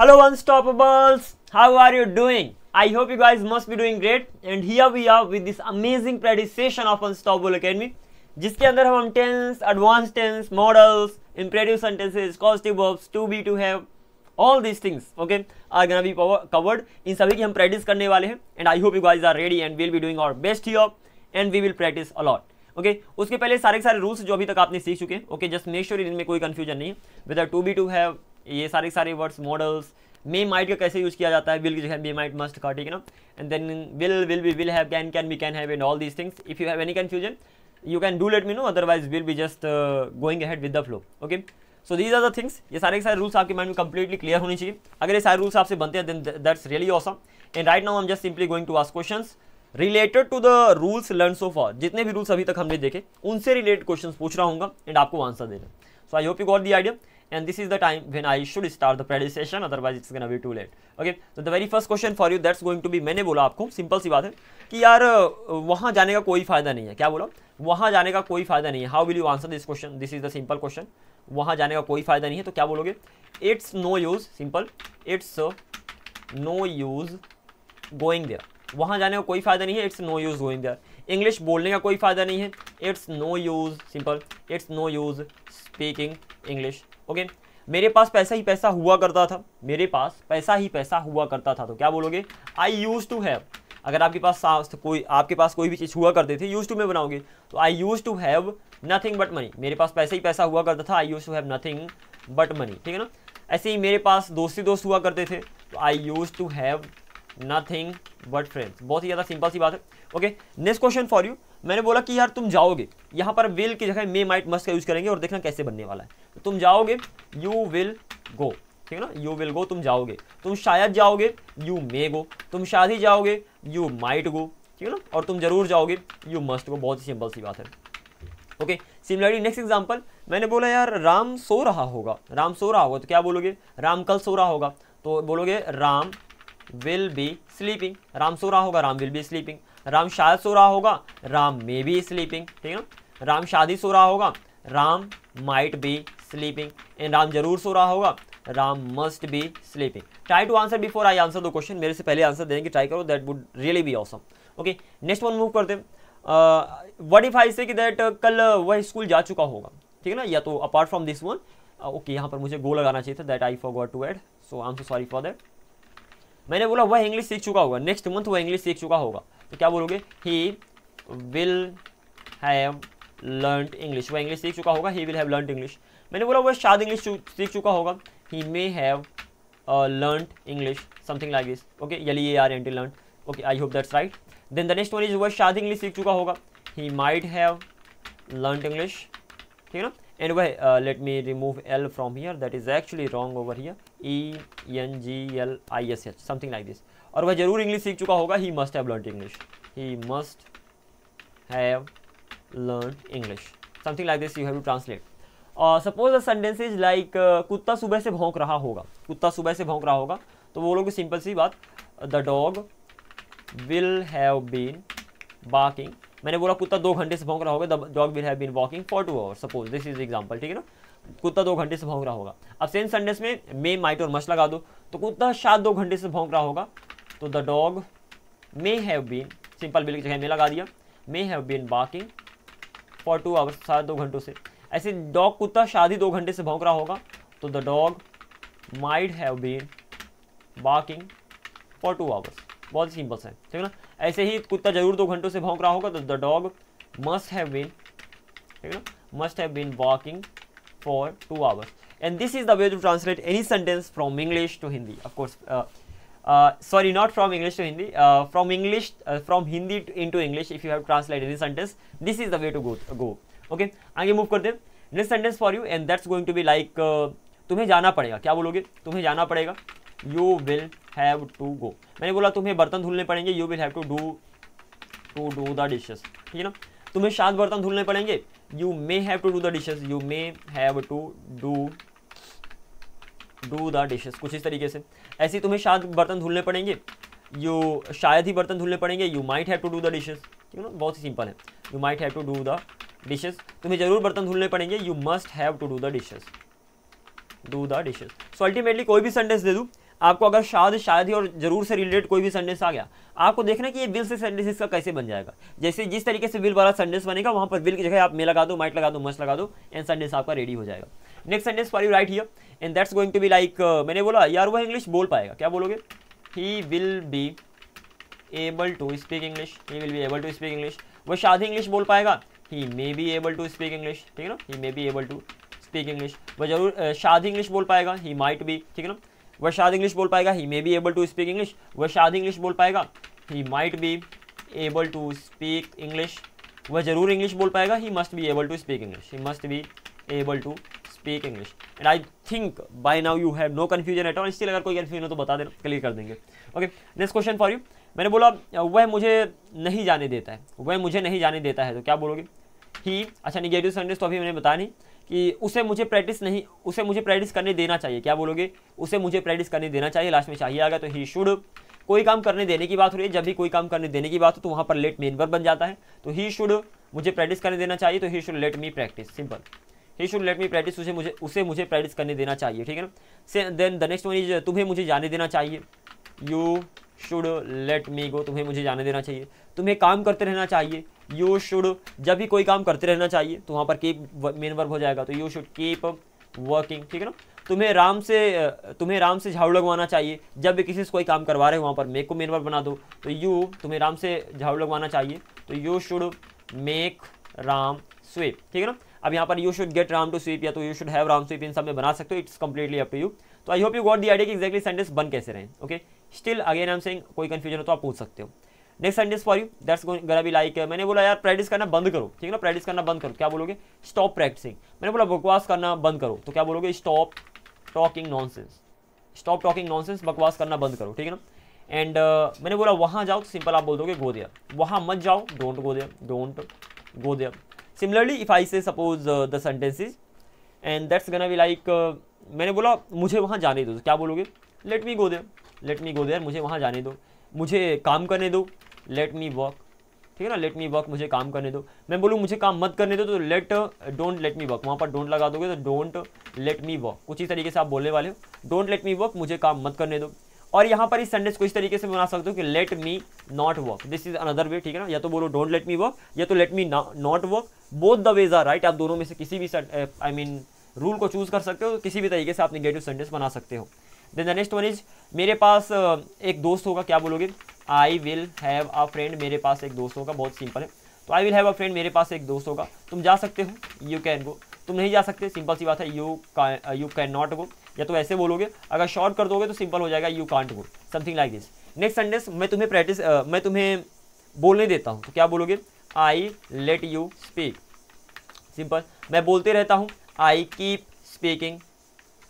Hello Unstoppables, how are you doing? I hope you guys must be doing great and here we are with this amazing practice session of Unstoppable Academy जिसके अंदर हम tense, advance tense, modals, imperative sentences, causative verbs, to be, to have, all these things okay are gonna be covered. इन सभी की हम practice करने वाले हैं and I hope you guys are ready and we'll be doing our best here and we will practice a lot. Okay उसके पहले सारे के सारे रूल्स जो अभी तक आपने सीख चुके हैं ओके जस्ट मेक श्योर इनमें कोई कंफ्यूजन नहीं है. With to be, to have, ये सारे वर्ड्स, मॉडल्स, मे माइट का कैसे यूज किया जाता है, विल की जगह मे माइट मस्ट का, ठीक है ना. And then will be, will have, can be, can have and all these things. If you have any confusion you can do let me know, otherwise will be just going ahead with the flow. Okay so these are the things. ये सारे के सारे rules आपके mind में completely clear होने चाहिए. अगर ये सारे रूल्स आपसे बनते हैं then that's really awesome. And right now I am just simply going to ask questions related to the rules learn so far. जितने भी रूल्स अभी तक हमने देखे उनसे रिलेटेड क्वेश्चंस पूछ रहा हूँ एंड आपको आंसर देना. So I hope you got the idea and this is the time when I should start the practice session, otherwise it's gonna be too late. Okay, so the very first question for you that's going to be, मैंने बोला आपको simple सी बात है कि यार वहाँ जाने का कोई फायदा नहीं है. क्या बोला? वहाँ जाने का कोई फायदा नहीं है. How will you answer this question? This is the simple question. वहाँ जाने का कोई फायदा नहीं है तो क्या बोलोगे? It's no use. Simple, it's no use going there. वहाँ जाने का कोई फायदा नहीं है, it's no use going there. English बोलने का कोई फायदा नहीं है, it's no use. Simple, it's no use speaking English. Okay मेरे पास पैसा ही पैसा हुआ करता था, मेरे पास पैसा ही पैसा हुआ करता था तो क्या बोलोगे? आई यूज टू हैव. अगर आपके पास कोई भी चीज़ हुआ करते थे, यूज टू में बनाओगे तो I use to have nothing but money. मेरे पास पैसा ही पैसा हुआ करता था, I use to have nothing but money. ठीक है ना. ऐसे ही मेरे पास दोस्त हुआ करते थे तो I use to have nothing but friends. बहुत ही ज़्यादा सिंपल सी बात है. Okay next question for you. मैंने बोला कि यार तुम जाओगे, यहाँ पर विल की जगह मे माइट मस्ट का यूज करेंगे और देखना कैसे बनने वाला है. तो तुम जाओगे, यू विल गो. ठीक है ना, यू विल गो, तुम जाओगे. तुम शायद जाओगे, यू मे गो. तुम शायद ही जाओगे, यू माइट गो. ठीक है ना. और तुम जरूर जाओगे, यू मस्ट गो. बहुत ही सिंपल सी बात है. Okay similarly next example. मैंने बोला यार राम सो रहा होगा, राम सो रहा होगा तो क्या बोलोगे? राम कल सो रहा होगा तो बोलोगे Ram will be sleeping. Ram सो रहा होगा, Ram will be sleeping. Ram शायद सो रहा होगा, राम मे बी स्लीपिंग. ठीक है ना. राम शादी सो रहा होगा, Ram might be sleeping. And Ram जरूर सो रहा होगा, Ram must be sleeping. Try to answer before I answer the question. मेरे से पहले आंसर देने की ट्राई करो, that would really be awesome. Okay next one move करते हैं. व्हाट इफ आई से कि दैट कल वह स्कूल जा चुका होगा. ठीक है ना. या तो apart from this one. Okay यहाँ पर मुझे गो लगाना चाहिए था, that I forgot to add, so I am so sorry for that. मैंने बोला वह इंग्लिश सीख चुका होगा, नेक्स्ट मंथ वह इंग्लिश सीख चुका होगा तो क्या बोलोगे? He will have learned English. वह इंग्लिश सीख चुका होगा, he will have learned English. मैंने बोला वह शायद इंग्लिश सीख चुका होगा, he may have learned English, something like this. Okay LEARNT learned. Okay I hope that's right. Then the next one is वह शायद इंग्लिश सीख चुका होगा, he might have learned English. ठीक है ना. एंड वह let me remove L from here, that is actually wrong over here. ENGLISH something like this. और वह जरूर इंग्लिश सीख चुका होगा, he must have learned English. He must have learned English, something like this. You have to translate. Suppose the sentence is like कुत्ता सुबह से भौंक रहा होगा. कुत्ता सुबह से भौंक रहा होगा तो बोलोगे सिंपल सी बात, the dog will have been barking. मैंने बोला कुत्ता 2 घंटे से भौंक रहा होगा, the dog will have been walking for 2 hours. Suppose this is example. ठीक है ना. कुत्ता 2 घंटे से भौंक रहा होगा. अब सेम सेंटेंस में मे माइट और मस्ट लगा दो तो कुत्ता शायद 2 घंटे से भौंक रहा होगा तो the dog may have been, simple will की जगह मे लगा दिया, may have been barking for 2 hours, शायद 2 घंटों से. ऐसे डॉग कुत्ता शायद ही 2 घंटे से भौंक रहा होगा तो the dog might have been barking for 2 hours. बहुत ही सिंपल है. ठीक है ना. ऐसे ही कुत्ता जरूर 2 घंटों से भौंक रहा होगा तो the dog must have been, ठीक है ना, must have been walking for 2 hours. And this is the way to translate any sentence from English to Hindi. Of course, sorry, not from English to Hindi. From Hindi into English. If you have to translate any sentence, this is the way to go. Okay. आगे move करते हैं. Next sentence for you, and that's going to be like तुम्हें जाना पड़ेगा. क्या बोलोगे? तुम्हें जाना पड़ेगा. You will have to go. मैंने बोला तुम्हें बर्तन धुलने पड़ेंगे. You will have to do the dishes. ठीक है ना. तुम्हें शायद बर्तन धुलने पड़ेंगे, you may have to do the dishes. You may have to do the dishes. कुछ इस तरीके से. ऐसे ही तुम्हें शायद बर्तन धुलने पड़ेंगे, यू शायद ही बर्तन धुलने पड़ेंगे, you might have to do the dishes. ठीक है ना. बहुत ही सिंपल है. You might have to do the dishes. तुम्हें जरूर बर्तन धुलने पड़ेंगे, you must have to do the dishes. So ultimately कोई भी सेंटेंस दे दूँ आपको अगर शायद ही और जरूर से रिलेटेड कोई भी सेंटेंस आ गया, आपको देखना कि ये विल से सेंटेंस इसका कैसे बन जाएगा। जैसे जिस तरीके से विल वाला सेंटेंस बनेगा, वहां पर विल की जगह आप मे लगा दो, माइट लगा दो, मस्ट लगा दो, एंड सेंटेंस आपका रेडी हो जाएगा। Next sentence for you right here, and that's going to be like, मैंने बोला यार वह इंग्लिश बोल पाएगा, क्या बोलोगे? He will be able to speak English, he will be able to speak English. वह शायद इंग्लिश बोल पाएगा, he may be able to speak English, ठीक है ना, he may be able to speak English. वह जरूर शायद इंग्लिश बोल पाएगा, ही माइट बी, ठीक है ना, वह शायद इंग्लिश बोल पाएगा, he may be able to speak English. वह शायद इंग्लिश बोल पाएगा, he might be able to speak English. वह जरूर इंग्लिश बोल पाएगा, he must be able to speak English, he must be able to speak English. And I think by now you have no confusion at all. Still अगर कोई confusion हो तो बता देना, क्लियर कर देंगे। Okay, next question for you. मैंने बोला वह मुझे नहीं जाने देता है, वह मुझे नहीं जाने देता है, तो क्या बोलोगे? ही, अच्छा निगेटिव सेंटेंस तो अभी मैंने बताया नहीं कि उसे मुझे प्रैक्टिस करने देना चाहिए, क्या बोलोगे? उसे मुझे प्रैक्टिस करने देना चाहिए, लास्ट में चाहिए आ गया तो ही शुड। कोई काम करने देने की बात हो रही है, जब भी कोई काम करने देने की बात हो तो वहां पर लेट मेन वर्ब बन जाता है। तो ही शुड मुझे प्रैक्टिस करने देना चाहिए, तो he should let me practice, simple. He should let me practice, उसे मुझे प्रैक्टिस करने देना चाहिए, ठीक है ना। Then the next one is तुम्हें मुझे जाने देना चाहिए, you should let me go, तुम्हें मुझे जाने देना चाहिए। तुम्हें काम करते रहना चाहिए, यू शुड, जब भी कोई काम करते रहना चाहिए तो वहाँ पर कीप मेन वर्ब हो जाएगा, तो यू शुड कीप वर्किंग, ठीक है ना। तुम्हें राम से झाड़ू लगवाना चाहिए, जब भी किसी से कोई काम करवा रहे हो वहाँ पर मेक को मेन वर्ब बना दो, तो तुम्हें राम से झाड़ू लगवाना चाहिए, तो you should make Ram sweep, ठीक है ना। अब यहाँ पर you should get Ram to sweep या तो you should have Ram sweep, इन सब में बना सकते हो, it's completely up to you. तो I hope you got the idea कि एक्जैक्टली सेंटेंस बन कैसे रहे। Okay, still again I am saying कोई कंफ्यूजन हो तो आप पूछ सकते हो। Next sentence for you, that's gonna be like, मैंने बोला यार प्रैक्टिस करना बंद करो, ठीक है ना, प्रैक्टिस करना बंद करो, क्या बोलोगे? Stop practicing. मैंने बोला बकवास करना बंद करो, तो क्या बोलोगे? Stop talking nonsense, stop talking nonsense, बकवास करना बंद करो, ठीक है ना। एंड मैंने बोला वहाँ जाओ, तो सिंपल आप बोल दोगे गो देयर। वहाँ मत जाओ, don't go there, don't go there. Similarly if I say suppose the sentences and that's gonna be like, मैंने बोला मुझे वहाँ जाने दो, तो क्या बोलोगे? Let me go there, let me go there, मुझे वहाँ जाने दो। मुझे काम करने दो, लेट मी वर्क, ठीक है ना, लेट मी वर्क, मुझे काम करने दो। मैं बोलूँ मुझे काम मत करने दो, तो डोंट लेट मी वर्क, वहाँ पर डोंट लगा दोगे तो डोंट लेट मी वर्क। कुछ इस तरीके से आप बोलने वाले हो, डोंट लेट मी वर्क, मुझे काम मत करने दो। और यहाँ पर इस सेंटेंस को इस तरीके से बना सकते हो कि late me not work, this is another way, ठीक है ना। या तो बोलो डोंट लेट मी वर्क या तो let me not work, both the ways are right. आप दोनों में से किसी भी रूल को चूज कर सकते हो, किसी भी तरीके से आप नेगेटिव सेंटेंस बना सकते हो। Then the next one is, मेरे पास एक दोस्त होगा, क्या बोलोगे? I will have a friend, मेरे पास एक दोस्त होगा, बहुत सिंपल है। तो I will have a friend, मेरे पास एक दोस्त होगा। तुम जा सकते हो, यू कैन गो, तुम नहीं जा सकते, सिंपल सी बात है, यू कैन नॉट गो। या तो ऐसे बोलोगे, अगर शॉर्ट कर दोगे तो सिंपल हो जाएगा you can't go, something like this. Next sentence, मैं तुम्हें बोलने देता हूँ, तो क्या बोलोगे? I let you speak, simple. मैं बोलते रहता हूँ, I keep speaking,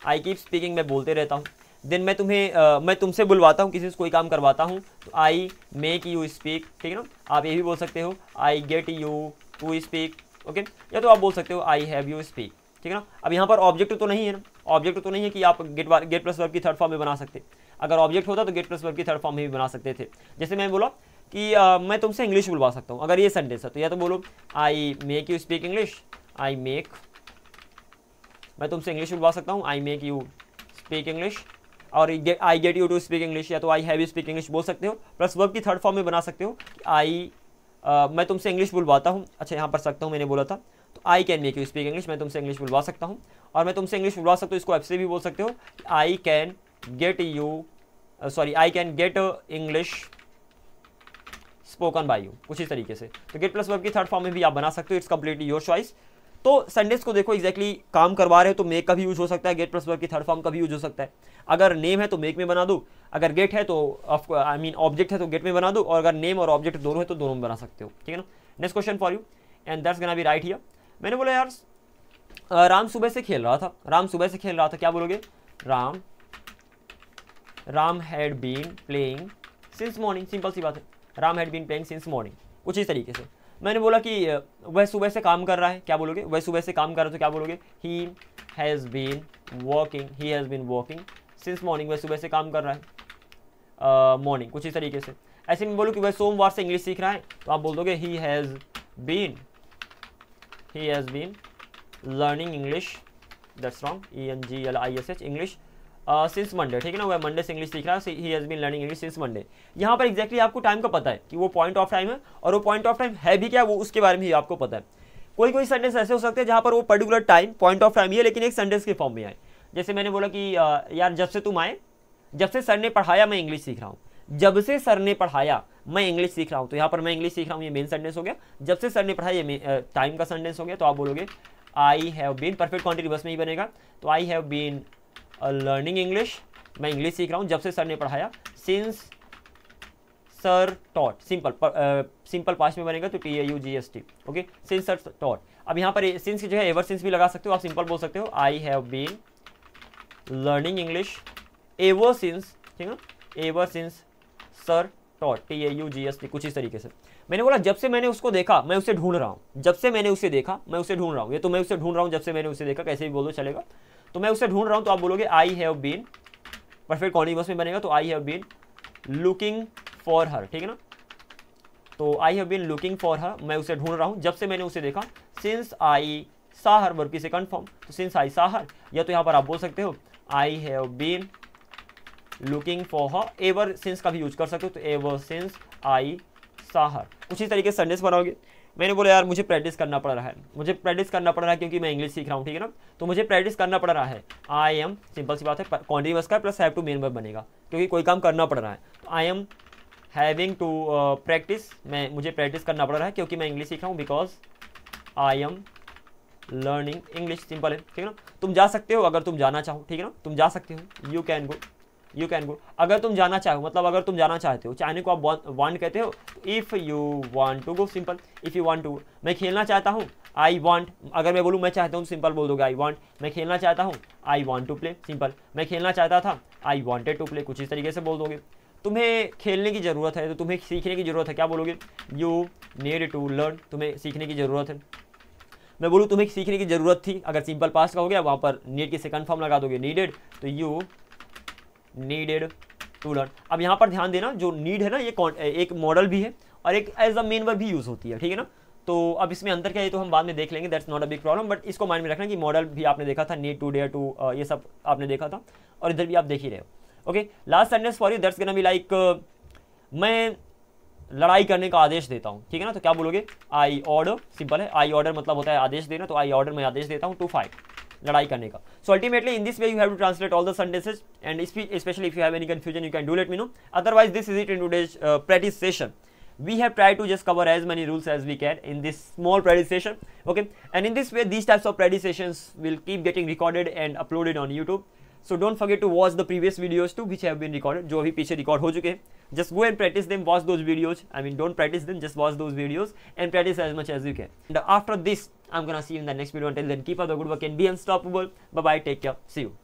I keep speaking, मैं बोलते रहता हूँ। देन मैं तुमसे बुलवाता हूँ, किसी से कोई काम करवाता हूँ, तो आई मेक यू स्पीक, ठीक है ना। आप ये भी बोल सकते हो, I get you to speak, okay. या तो आप बोल सकते हो आई हैव यू स्पीक, ठीक है ना। अब यहाँ पर ऑब्जेक्ट तो नहीं है ना, ऑब्जेक्ट तो नहीं है कि आप गेट प्लस वर्ब की थर्ड फॉर्म में बना सकते। अगर ऑब्जेक्ट होता तो गेट प्लस वर्ब की थर्ड फॉर्म में भी बना सकते थे। जैसे मैं बोला कि मैं तुमसे इंग्लिश बुलवा सकता हूँ, अगर ये सेंटेंस है तो या तो बोलो I make you speak English, I make, मैं तुमसे इंग्लिश बुलवा सकता हूँ, I make you speak English. और I get you to speak English, या तो I have you speak English बोल सकते हो, प्लस वर्ब की थर्ड फॉर्म में बना सकते हो, मैं तुमसे इंग्लिश बुलवाता हूँ। अच्छा यहाँ पर सकता हूँ, मैंने बोला था, तो I can make you speak English, मैं तुमसे इंग्लिश बुलवा सकता हूँ। और मैं तुमसे इंग्लिश बुलवा सकता हूँ, इसको ऐसे भी बोल सकते हो, I can get English spoken by you, कुछ इस तरीके से। तो गेट प्लस वर्ब की थर्ड फॉर्म में भी आप बना सकते हो, इट्स कंप्लीटली योर चॉइस। तो सेंटेंस को देखो एग्जैक्टली काम करवा रहे हो तो मेक का भी यूज हो सकता है, गेट प्लस वर्ब की थर्ड फॉर्म का भी यूज हो सकता है। अगर नेम है तो मेक में बना दो, अगर गेट है तो ऑब्जेक्ट है तो गेट में बना दो, और अगर नेम और ऑब्जेक्ट दोनों है तो दोनों में बना सकते हो, ठीक है ना। Next question for you and that's gonna B right here. मैंने बोला यार राम सुबह से खेल रहा था, राम सुबह से खेल रहा था, क्या बोलोगे? Ram had been playing since morning, simple सी बात है, Ram had been playing since morning, कुछ इस तरीके से। मैंने बोला कि वह सुबह से काम कर रहा है, क्या बोलोगे? वह सुबह से काम कर रहा है तो क्या बोलोगे? He has been working since morning, वह सुबह से काम कर रहा है, मॉर्निंग, कुछ इस तरीके से। ऐसे में बोलो कि वह सोमवार से इंग्लिश सीख रहा है, तो आप बोल दोगे he has been learning English, that's wrong, ENGLISH English since Monday, ठीक है ना, वह मंडे से इंग्लिश सीख रहा है, he has been learning English since Monday. यहाँ पर एग्जैक्टली आपको टाइम का पता है कि वो पॉइंट ऑफ टाइम है, और वो पॉइंट ऑफ टाइम है भी क्या, वो उसके बारे में ही आपको पता है। कोई कोई सेंटेंस ऐसे हो सकते हैं जहाँ पर वो particular time point of time ही है, लेकिन एक सेंटेंस के फॉर्म में आए। जैसे मैंने बोला कि यार जब से तुम आए, जब से सर ने पढ़ाया मैं इंग्लिश सीख रहा हूँ, जब से सर ने पढ़ाया मैं इंग्लिश सीख रहा हूँ, तो यहाँ पर मैं इंग्लिश सीख रहा हूँ, ये मेन सेंटेंस हो गया। जब से सर ने पढ़ाया, ये टाइम का सेंटेंस हो गया। तो आप बोलोगे I have been, perfect continuous में ही बनेगा। तो I have been learning English, मैं इंग्लिश सीख रहा हूँ जब से सर ने पढ़ाया। Since sir taught, simple past में बनेगा, तो TAUGST, okay, since sir taught. अब यहाँ पर सिंस जो है एवर सिंस भी लगा सकते हो, आप सिंपल बोल सकते हो I have been learning English ever since, ठीक है ना, ever since sir taught, TAUGST, कुछ इस तरीके से। मैंने बोला जब से मैंने उसको देखा मैं उसे ढूंढ रहा हूँ, जब से मैंने उसे देखा मैं उसे ढूंढ रहा हूँ, ये तो मैं उसे ढूंढ रहा हूँ, जब से मैंने उसे देखा, कैसे भी बोलो चलेगा। तो मैं उसे ढूंढ रहा हूँ, तो आप बोलोगे I have been, perfect continuous में बनेगा, तो I have been looking for her, ठीक है ना। तो I have been looking for her, मैं उसे ढूंढ रहा हूँ जब से मैंने उसे देखा। सिंस आई सा हर, वर्ब की सेकंड फॉर्म, तो सिंस आई सा हर, या तो यहाँ पर आप बोल सकते हो I have been looking for her, ever since का भी यूज कर सकते हो, तो एवर सिंस आई सा हर, कुछ इस तरीके से सेंटेंस बनाओगे। मैंने बोला यार मुझे प्रैक्टिस करना पड़ रहा है, मुझे प्रैक्टिस करना पड़ रहा है क्योंकि मैं इंग्लिश सीख रहा हूँ, ठीक है ना, तो मुझे प्रैक्टिस करना पड़ रहा है। आई एम, सिंपल सी बात है, कॉन्टिन्यूअस का plus have to main verb बनेगा, क्योंकि कोई काम करना पड़ रहा है। तो I am having to practise, मुझे प्रैक्टिस करना पड़ रहा है क्योंकि मैं इंग्लिश सीख रहा हूँ, because I am learning English, simple है, ठीक है ना। तुम जा सकते हो अगर तुम जाना चाहो, ठीक है ना, तुम जा सकते हो, you can go, you can go, अगर तुम जाना चाहो, मतलब अगर तुम जाना चाहते हो, चाहने को आप वांट कहते हो, if you want to go, simple, if you want to go. मैं खेलना चाहता हूँ, आई वांट, अगर मैं बोलूँ मैं चाहता हूँ, सिंपल बोल दोगे आई वांट। मैं खेलना चाहता हूँ, I want to play, simple. मैं खेलना चाहता था, आई वांटेड टू प्ले, कुछ इस तरीके से बोल दोगे। तुम्हें खेलने की ज़रूरत है, तो तुम्हें सीखने की ज़रूरत है, क्या बोलोगे, यू नीड टू लर्न, तुम्हें सीखने की ज़रूरत है। मैं बोलूँ तुम्हें सीखने की ज़रूरत थी, अगर सिंपल पास्ट का हो गया, वहाँ पर नीड की सेकंड फॉर्म लगा दोगे, नीडेड, तो यू नीडेड टू लर्न। अब यहाँ पर ध्यान देना, जो नीड है ना, ये एक मॉडल भी है और एक एज अ मेन वर्ब भी यूज़ होती है, ठीक है ना। तो अब इसमें अंतर क्या है तो हम बाद में देख लेंगे, that's not a big problem, but इसको माइंड में रखना कि मॉडल भी आपने देखा था, नीड टू, डेयर टू, ये सब आपने देखा था, और इधर भी आप देख ही रहे हो। Okay, last sentence for you, that's gonna be like, मैं लड़ाई करने का आदेश देता हूँ, ठीक है ना। तो क्या बोलोगे, आई ऑर्डर, सिंपल है, आई ऑर्डर मतलब होता है आदेश देना, तो आई ऑर्डर, मैं आदेश देता हूँ, टू फाइट, लड़ाई करने का। So ultimately in this way you have to translate all the sentences, and specially if you have any confusion you can do let me know, otherwise this is it in today's practice session. We have tried to just cover as many rules as we can in this small practice session, okay, and in this way these types of practice sessions will keep getting recorded and uploaded on YouTube. So don't forget to watch the previous videos too which have been recorded, जो अभी पीछे record हो चुके हैं. Just go and practice them, watch those videos, I mean don't practice them, just watch those videos and practice as much as you can. And after this I'm gonna see you in the next video. Until then, keep up the good work and be unstoppable. Bye bye, take care, see you.